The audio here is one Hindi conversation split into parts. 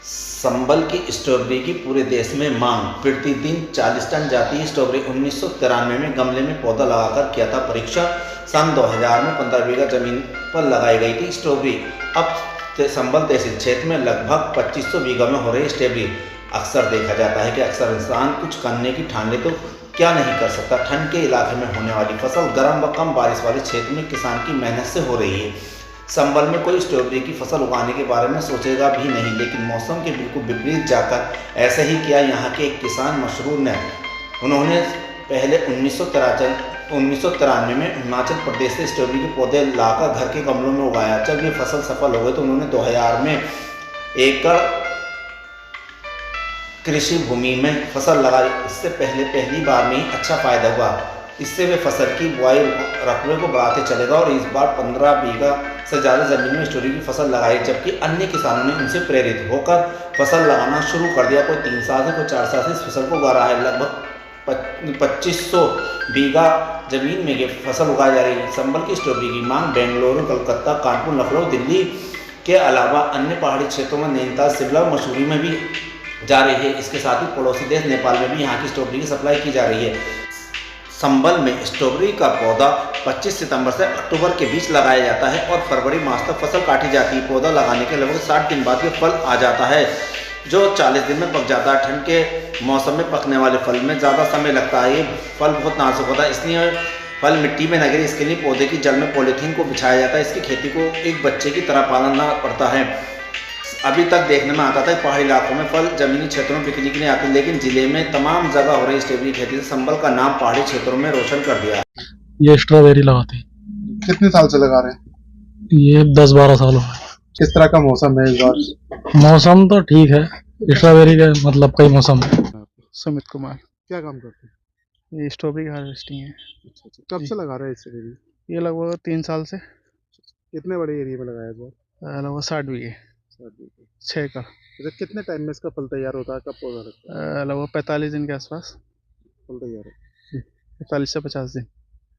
संबल की स्ट्रॉबेरी की पूरे देश में मांग। प्रतिदिन 40 टन जाती है स्ट्रॉबेरी। 1993 में गमले में पौधा लगाकर किया था परीक्षण। सन 2000 में 15 बीघा जमीन पर लगाई गई थी स्ट्रॉबेरी। अब संबल तहसील क्षेत्र में लगभग 2500 बीघा में हो रही स्ट्रॉबेरी। अक्सर देखा जाता है कि अक्सर इंसान कुछ करने की ठान ले तो क्या नहीं कर सकता। ठंड के इलाके में होने वाली फसल गर्म व कम बारिश वाले क्षेत्र में किसान की मेहनत से हो रही है। संबल में कोई स्ट्रॉबेरी की फसल उगाने के बारे में सोचेगा भी नहीं, लेकिन मौसम के बिल्कुल विपरीत जाकर ऐसा ही किया यहाँ के एक किसान मशरूर ने। उन्होंने पहले 1993 में हिमाचल प्रदेश से स्ट्रॉबेरी के पौधे लाकर घर के गमलों में उगाया। जब ये फसल सफल हो गई तो उन्होंने 2000 में एकड़ कृषि भूमि में फसल लगाई। इससे पहली बार में ही अच्छा फायदा हुआ। इससे वे फसल की बुआई रकबे को बढ़ाते चलेगा और इस बार 15 बीघा से ज़्यादा ज़मीन में स्ट्रॉबेरी की फसल लगाई, जबकि अन्य किसानों ने उनसे प्रेरित होकर फसल लगाना शुरू कर दिया। कोई 3 साल से, कोई 4 साल से इस फसल को उगा रहा है। लगभग 2500 बीघा जमीन में ये फसल उगाई जा रही है। संबल की स्ट्रॉबेरी की मांग बेंगलुरु, कलकत्ता, कानपुर, लखनऊ, दिल्ली के अलावा अन्य पहाड़ी क्षेत्रों में नैनीताल, शिमला और मसूरी में भी जा रही है। इसके साथ ही पड़ोसी देश नेपाल में भी यहाँ की स्ट्रॉबेरी की सप्लाई की जा रही है। संबल में स्ट्रॉबेरी का पौधा 25 सितंबर से अक्टूबर के बीच लगाया जाता है और फरवरी मास तक फसल काटी जाती है। पौधा लगाने के लगभग 60 दिन बाद ये फल आ जाता है, जो 40 दिन में पक जाता है। ठंड के मौसम में पकने वाले फल में ज़्यादा समय लगता है। ये फल बहुत नाजुक होता है, इसलिए फल मिट्टी में न गिरे इसके लिए पौधे की जड़ में पॉलीथीन को बिछाया जाता है। इसकी खेती को एक बच्चे की तरह पालना पड़ता है। अभी तक देखने में आता था पहाड़ी इलाकों में फल जमीनी क्षेत्रों में बिकने के लिए आते, लेकिन जिले में तमाम जगह हो रही स्ट्रॉबेरी खेती से संबल का नाम पहाड़ी क्षेत्रों में रोशन कर दिया है। ये स्ट्रॉबेरी लगाते हैं। कितने साल से लगा रहे हैं? ये 10-12 साल हो गए। किस तरह का मौसम है इस बार? मौसम तो ठीक है, स्ट्रॉबेरी का मतलब कई मौसम है। सुमित कुमार, क्या काम करते हैं? ये स्ट्रॉबेरी हार्वेस्टिंग है। अच्छा, कब से लगा रहे हैं स्ट्रॉबेरी? ये लगभग 3 साल से। कितने बड़े एरिया में लगाया इस बार? लगभग 60 बीघे, 6 एकड़। अच्छा, कितने टाइम में इसका फल तैयार होता है? कब पौधा लगता है? लगभग 45 दिन के आसपास, फल तैयार है। 45 से 50 दिन।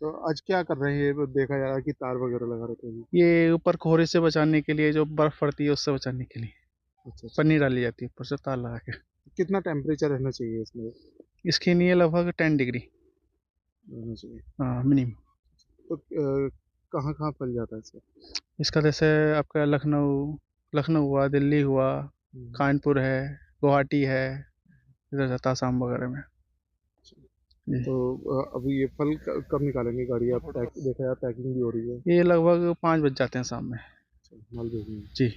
तो आज क्या कर रहे हैं? वो देखा जा रहा है कि तार वगैरह लगा रहे थे। ये ऊपर कोहरे से बचाने के लिए, जो बर्फ पड़ती है उससे बचाने के लिए अच्छा, पन्नी डाली जाती है ऊपर से तार लगा के। कितना टेम्परेचर रहना चाहिए इसमें? इसके लिए लगभग 10 डिग्री रहना चाहिए। मिनिमम। तो कहाँ कहाँ फल जाता है इसका? इसका जैसे आपका लखनऊ हुआ, दिल्ली हुआ, कानपुर है, गुवाहाटी है, इधर जाता आसाम वगैरह में। तो अभी ये फल कब निकालेंगे गाड़ी? आप देखा यार पैकिंग भी हो रही है। ये लगभग 5 बज जाते हैं शाम में। माल भेजने में। जी।